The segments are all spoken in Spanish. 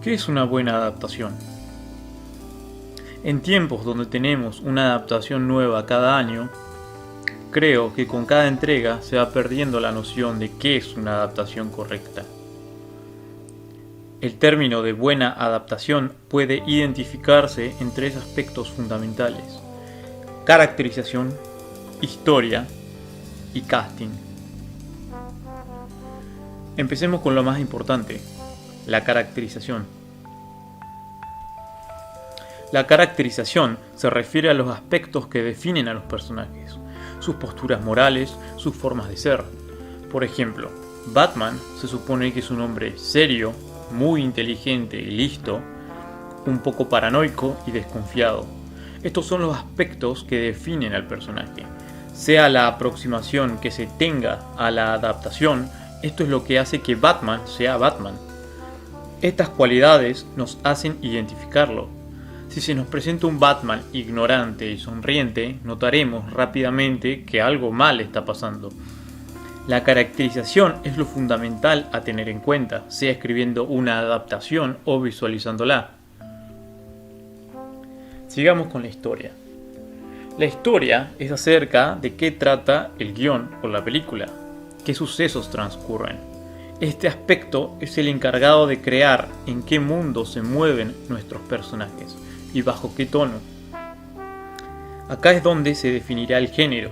¿Qué es una buena adaptación? En tiempos donde tenemos una adaptación nueva cada año, creo que con cada entrega se va perdiendo la noción de qué es una adaptación correcta. El término de buena adaptación puede identificarse en tres aspectos fundamentales: caracterización, historia y casting. Empecemos con lo más importante, la caracterización. La caracterización se refiere a los aspectos que definen a los personajes, sus posturas morales, sus formas de ser. Por ejemplo, Batman se supone que es un hombre serio, muy inteligente y listo, un poco paranoico y desconfiado. Estos son los aspectos que definen al personaje. Sea la aproximación que se tenga a la adaptación, esto es lo que hace que Batman sea Batman. Estas cualidades nos hacen identificarlo. Si se nos presenta un Batman ignorante y sonriente, notaremos rápidamente que algo mal está pasando. La caracterización es lo fundamental a tener en cuenta, sea escribiendo una adaptación o visualizándola. Sigamos con la historia. La historia es acerca de qué trata el guión o la película, qué sucesos transcurren. Este aspecto es el encargado de crear en qué mundo se mueven nuestros personajes y bajo qué tono. Acá es donde se definirá el género.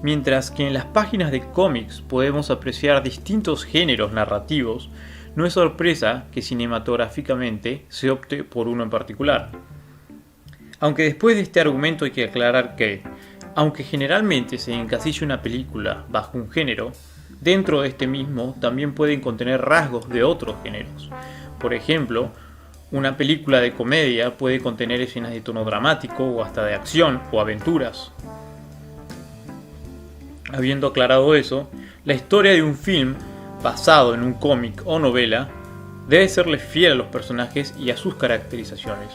Mientras que en las páginas de cómics podemos apreciar distintos géneros narrativos, no es sorpresa que cinematográficamente se opte por uno en particular. Aunque después de este argumento hay que aclarar que, aunque generalmente se encasilla una película bajo un género, dentro de este mismo también pueden contener rasgos de otros géneros. Por ejemplo, una película de comedia puede contener escenas de tono dramático o hasta de acción o aventuras. Habiendo aclarado eso, la historia de un film basado en un cómic o novela debe serle fiel a los personajes y a sus caracterizaciones,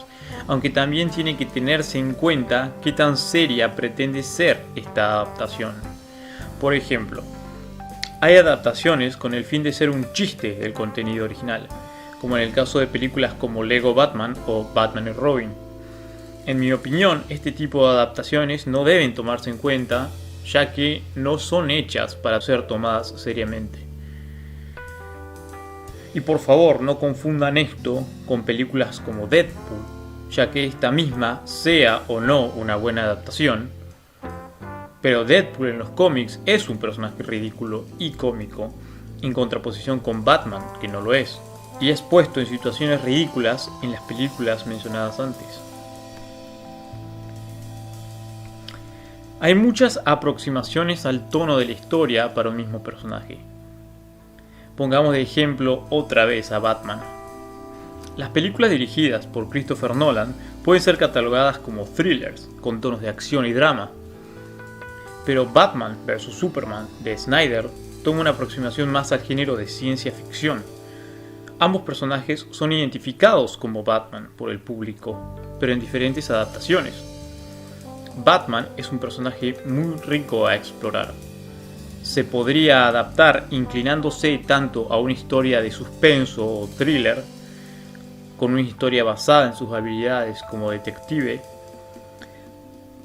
aunque también tiene que tenerse en cuenta qué tan seria pretende ser esta adaptación. Por ejemplo, hay adaptaciones con el fin de ser un chiste del contenido original, como en el caso de películas como Lego Batman o Batman y Robin. En mi opinión, este tipo de adaptaciones no deben tomarse en cuenta, ya que no son hechas para ser tomadas seriamente. Y por favor, no confundan esto con películas como Deadpool, ya que esta misma sea o no una buena adaptación, pero Deadpool en los cómics es un personaje ridículo y cómico, en contraposición con Batman, que no lo es, y es puesto en situaciones ridículas en las películas mencionadas antes. Hay muchas aproximaciones al tono de la historia para un mismo personaje. Pongamos de ejemplo otra vez a Batman. Las películas dirigidas por Christopher Nolan pueden ser catalogadas como thrillers, con tonos de acción y drama. Pero Batman vs Superman de Snyder toma una aproximación más al género de ciencia ficción. Ambos personajes son identificados como Batman por el público, pero en diferentes adaptaciones. Batman es un personaje muy rico a explorar. Se podría adaptar inclinándose tanto a una historia de suspenso o thriller, con una historia basada en sus habilidades como detective.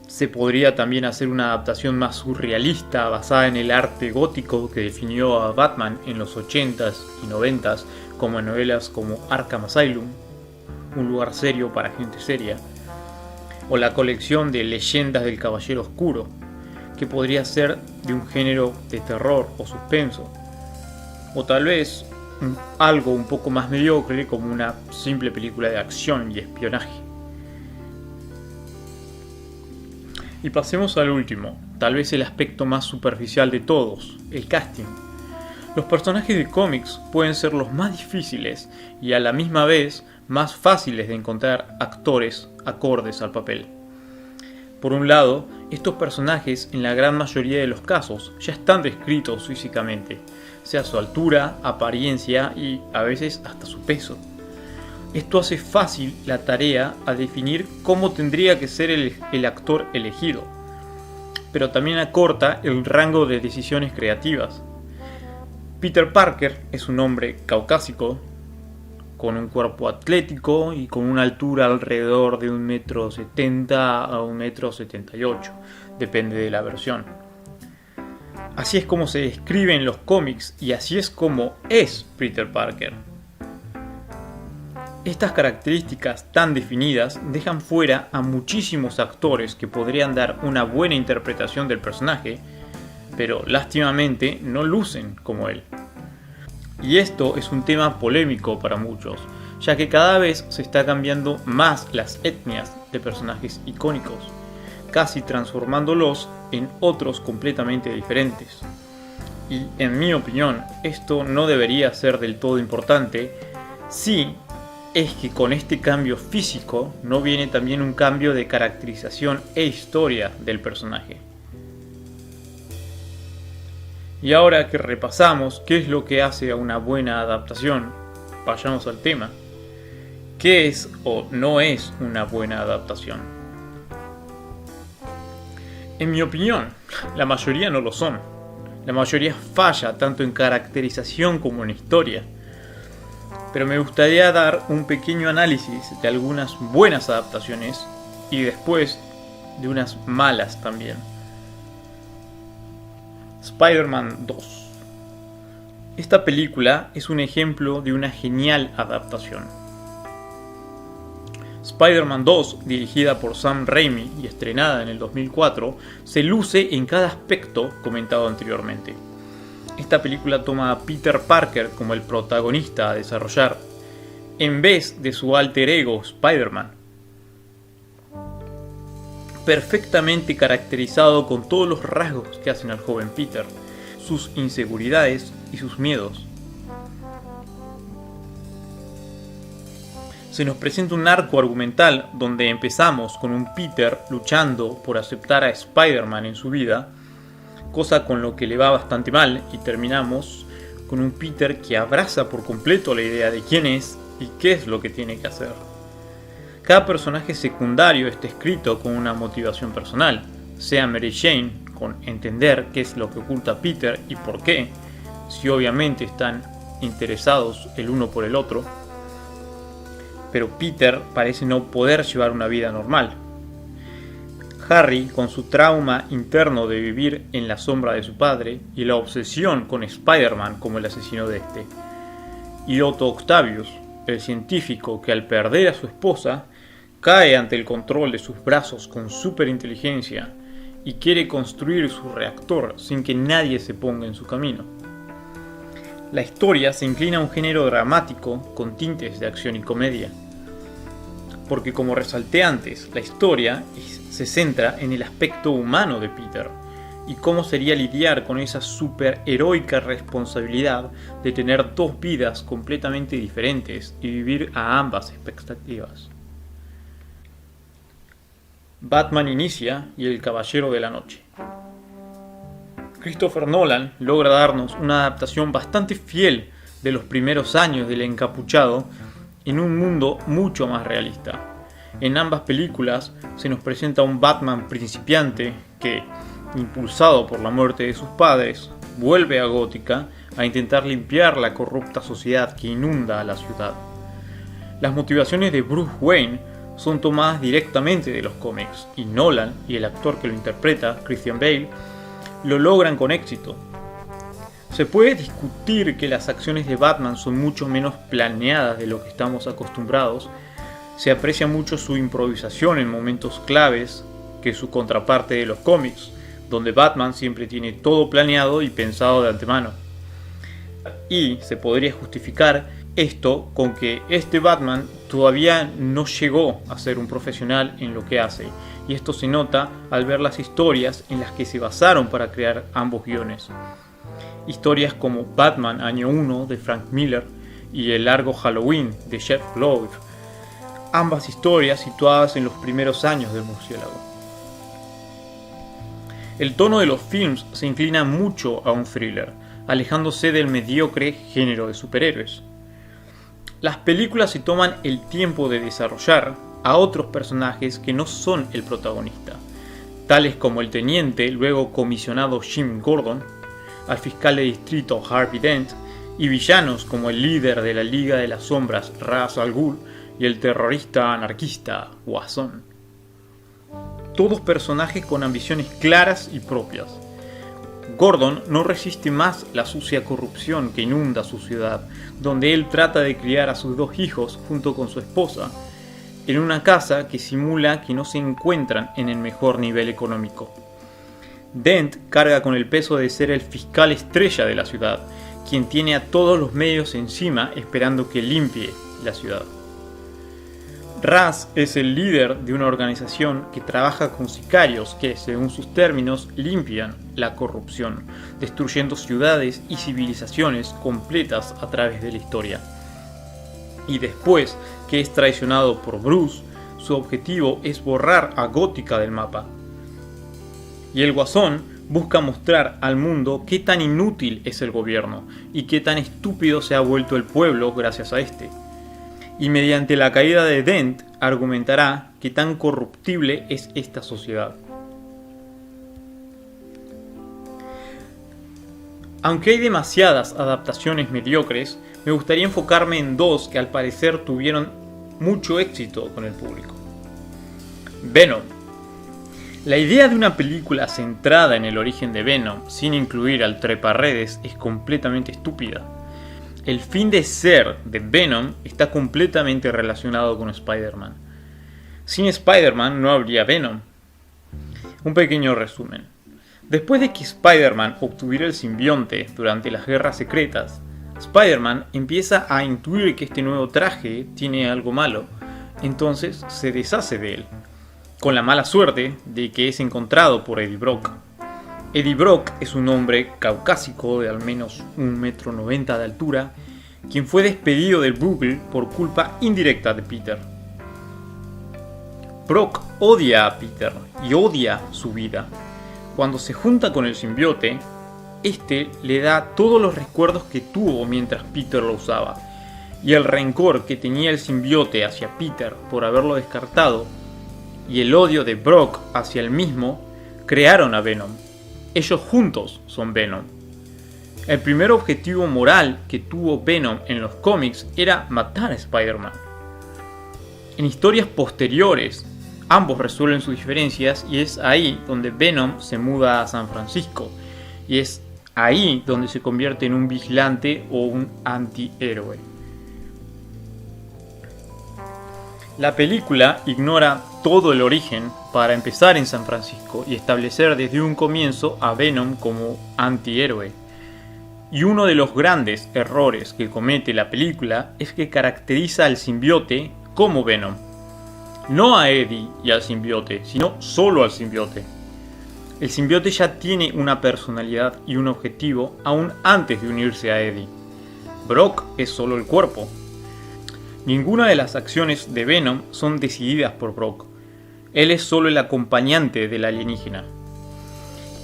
Se podría también hacer una adaptación más surrealista basada en el arte gótico que definió a Batman en los 80s y 90s, como en novelas como Arkham Asylum, un lugar serio para gente seria, o la colección de Leyendas del Caballero Oscuro, que podría ser de un género de terror o suspenso, o tal vez algo un poco más mediocre como una simple película de acción y espionaje. Y pasemos al último, tal vez el aspecto más superficial de todos, el casting. Los personajes de cómics pueden ser los más difíciles y a la misma vez más fáciles de encontrar actores acordes al papel. Por un lado, estos personajes en la gran mayoría de los casos ya están descritos físicamente, sea su altura, apariencia y a veces hasta su peso. Esto hace fácil la tarea a definir cómo tendría que ser el actor elegido, pero también acorta el rango de decisiones creativas. Peter Parker es un hombre caucásico, con un cuerpo atlético y con una altura alrededor de 1,70 m a 1,78 m, depende de la versión. Así es como se describe en los cómics y así es como es Peter Parker. Estas características tan definidas dejan fuera a muchísimos actores que podrían dar una buena interpretación del personaje, pero lástimamente no lucen como él. Y esto es un tema polémico para muchos, ya que cada vez se está cambiando más las etnias de personajes icónicos, casi transformándolos en otros completamente diferentes. Y en mi opinión, esto no debería ser del todo importante si es que con este cambio físico no viene también un cambio de caracterización e historia del personaje. Y ahora que repasamos qué es lo que hace a una buena adaptación, vayamos al tema. ¿Qué es o no es una buena adaptación? En mi opinión, la mayoría no lo son. La mayoría falla tanto en caracterización como en historia. Pero me gustaría dar un pequeño análisis de algunas buenas adaptaciones y después de unas malas también. Spider-Man 2. Esta película es un ejemplo de una genial adaptación. Spider-Man 2, dirigida por Sam Raimi y estrenada en el 2004, se luce en cada aspecto comentado anteriormente. Esta película toma a Peter Parker como el protagonista a desarrollar, en vez de su alter ego Spider-Man. Perfectamente caracterizado con todos los rasgos que hacen al joven Peter, sus inseguridades y sus miedos. Se nos presenta un arco argumental donde empezamos con un Peter luchando por aceptar a Spider-Man en su vida, cosa con lo que le va bastante mal, y terminamos con un Peter que abraza por completo la idea de quién es y qué es lo que tiene que hacer. Cada personaje secundario está escrito con una motivación personal, sea Mary Jane, con entender qué es lo que oculta Peter y por qué, si obviamente están interesados el uno por el otro, pero Peter parece no poder llevar una vida normal. Harry, con su trauma interno de vivir en la sombra de su padre y la obsesión con Spider-Man como el asesino de este. Y Otto Octavius, el científico que al perder a su esposa, cae ante el control de sus brazos con superinteligencia y quiere construir su reactor sin que nadie se ponga en su camino. La historia se inclina a un género dramático con tintes de acción y comedia. Porque como resalté antes, la historia se centra en el aspecto humano de Peter y cómo sería lidiar con esa superheroica responsabilidad de tener dos vidas completamente diferentes y vivir a ambas expectativas. Batman inicia y el Caballero de la Noche. Christopher Nolan logra darnos una adaptación bastante fiel de los primeros años del Encapuchado en un mundo mucho más realista. En ambas películas se nos presenta un Batman principiante que, impulsado por la muerte de sus padres, vuelve a Gótica a intentar limpiar la corrupta sociedad que inunda a la ciudad. Las motivaciones de Bruce Wayne son tomadas directamente de los cómics y Nolan y el actor que lo interpreta, Christian Bale, lo logran con éxito. Se puede discutir que las acciones de Batman son mucho menos planeadas de lo que estamos acostumbrados. Se aprecia mucho su improvisación en momentos claves que su contraparte de los cómics, donde Batman siempre tiene todo planeado y pensado de antemano. Y se podría justificar esto con que este Batman todavía no llegó a ser un profesional en lo que hace, y esto se nota al ver las historias en las que se basaron para crear ambos guiones. Historias como Batman Año 1 de Frank Miller y El largo Halloween de Jeff Loeb, ambas historias situadas en los primeros años del murciélago. El tono de los films se inclina mucho a un thriller, alejándose del mediocre género de superhéroes. Las películas se toman el tiempo de desarrollar a otros personajes que no son el protagonista, tales como el teniente luego comisionado Jim Gordon, al fiscal de distrito Harvey Dent y villanos como el líder de la Liga de las Sombras, Ra's al Ghul, y el terrorista anarquista, Guasón. Todos personajes con ambiciones claras y propias. Gordon no resiste más la sucia corrupción que inunda su ciudad, donde él trata de criar a sus 2 hijos junto con su esposa, en una casa que simula que no se encuentran en el mejor nivel económico. Dent carga con el peso de ser el fiscal estrella de la ciudad, quien tiene a todos los medios encima esperando que limpie la ciudad. Ra's es el líder de una organización que trabaja con sicarios que, según sus términos, limpian la corrupción, destruyendo ciudades y civilizaciones completas a través de la historia. Y después que es traicionado por Bruce, su objetivo es borrar a Gótica del mapa. Y el Guasón busca mostrar al mundo qué tan inútil es el gobierno y qué tan estúpido se ha vuelto el pueblo gracias a este. Y mediante la caída de Dent argumentará qué tan corruptible es esta sociedad. Aunque hay demasiadas adaptaciones mediocres, me gustaría enfocarme en 2 que al parecer tuvieron mucho éxito con el público. Venom. La idea de una película centrada en el origen de Venom, sin incluir al treparredes, es completamente estúpida. El fin de ser de Venom está completamente relacionado con Spider-Man. Sin Spider-Man no habría Venom. Un pequeño resumen. Después de que Spider-Man obtuviera el simbionte durante las guerras secretas, Spider-Man empieza a intuir que este nuevo traje tiene algo malo, entonces se deshace de él, con la mala suerte de que es encontrado por Eddie Brock. Eddie Brock es un hombre caucásico de al menos 1,90 m de altura, quien fue despedido del Bugle por culpa indirecta de Peter. Brock odia a Peter y odia su vida. Cuando se junta con el simbionte, este le da todos los recuerdos que tuvo mientras Peter lo usaba, y el rencor que tenía el simbionte hacia Peter por haberlo descartado, y el odio de Brock hacia él mismo, crearon a Venom. Ellos juntos son Venom. El primer objetivo moral que tuvo Venom en los cómics era matar a Spider-Man. En historias posteriores, ambos resuelven sus diferencias y es ahí donde Venom se muda a San Francisco, y es ahí donde se convierte en un vigilante o un antihéroe. La película ignora todo el origen para empezar en San Francisco y establecer desde un comienzo a Venom como antihéroe. Y uno de los grandes errores que comete la película es que caracteriza al simbionte como Venom. No a Eddie y al simbionte, sino solo al simbionte. El simbionte ya tiene una personalidad y un objetivo aún antes de unirse a Eddie. Brock es solo el cuerpo. Ninguna de las acciones de Venom son decididas por Brock. Él es solo el acompañante del alienígena.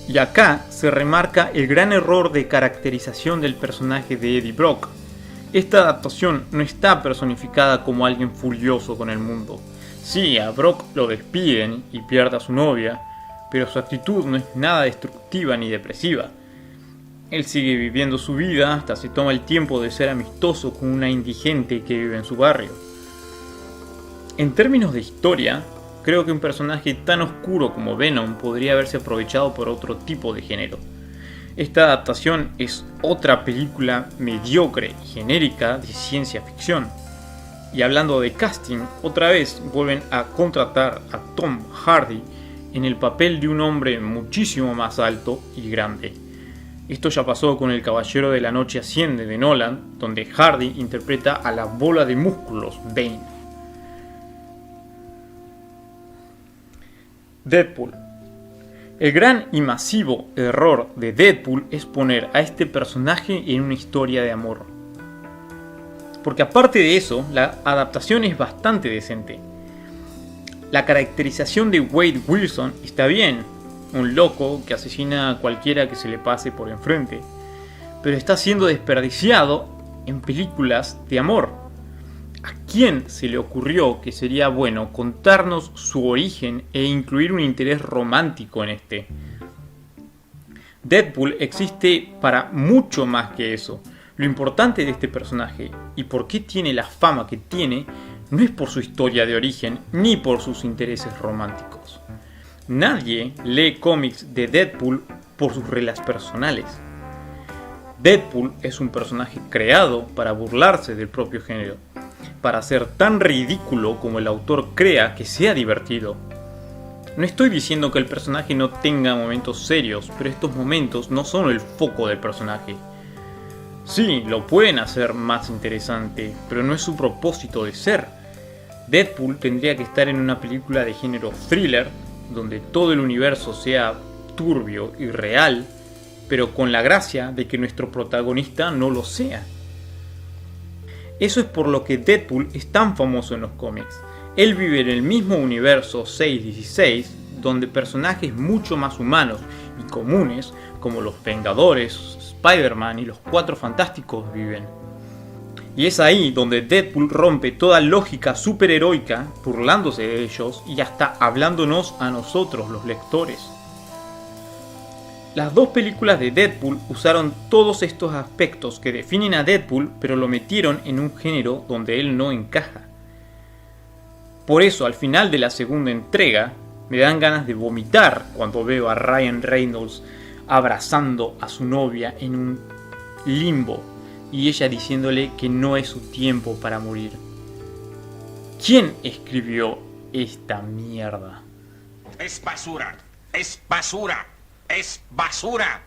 Y acá se remarca el gran error de caracterización del personaje de Eddie Brock. Esta adaptación no está personificada como alguien furioso con el mundo. Sí, a Brock lo despiden y pierde a su novia, pero su actitud no es nada destructiva ni depresiva. Él sigue viviendo su vida hasta se toma el tiempo de ser amistoso con una indigente que vive en su barrio. En términos de historia, creo que un personaje tan oscuro como Venom podría haberse aprovechado por otro tipo de género. Esta adaptación es otra película mediocre y genérica de ciencia ficción. Y hablando de casting, otra vez vuelven a contratar a Tom Hardy en el papel de un hombre muchísimo más alto y grande. Esto ya pasó con El Caballero de la Noche Asciende de Nolan, donde Hardy interpreta a la bola de músculos Bane. Deadpool. El gran y masivo error de Deadpool es poner a este personaje en una historia de amor. Porque aparte de eso, la adaptación es bastante decente. La caracterización de Wade Wilson está bien, un loco que asesina a cualquiera que se le pase por enfrente, pero está siendo desperdiciado en películas de amor. ¿A quién se le ocurrió que sería bueno contarnos su origen e incluir un interés romántico en este? Deadpool existe para mucho más que eso. Lo importante de este personaje y por qué tiene la fama que tiene no es por su historia de origen ni por sus intereses románticos. Nadie lee cómics de Deadpool por sus reglas personales. Deadpool es un personaje creado para burlarse del propio género, para ser tan ridículo como el autor crea que sea divertido. No estoy diciendo que el personaje no tenga momentos serios, pero estos momentos no son el foco del personaje. Sí, lo pueden hacer más interesante, pero no es su propósito de ser. Deadpool tendría que estar en una película de género thriller, donde todo el universo sea turbio y real, pero con la gracia de que nuestro protagonista no lo sea. Eso es por lo que Deadpool es tan famoso en los cómics. Él vive en el mismo universo 616, donde personajes mucho más humanos y comunes, como los Vengadores, Spider-Man y los Cuatro Fantásticos viven. Y es ahí donde Deadpool rompe toda lógica superheroica, burlándose de ellos y hasta hablándonos a nosotros los lectores. Las dos películas de Deadpool usaron todos estos aspectos que definen a Deadpool, pero lo metieron en un género donde él no encaja. Por eso al final de la segunda entrega me dan ganas de vomitar cuando veo a Ryan Reynolds abrazando a su novia en un limbo y ella diciéndole que no es su tiempo para morir. ¿Quién escribió esta mierda? Es basura, es basura, es basura.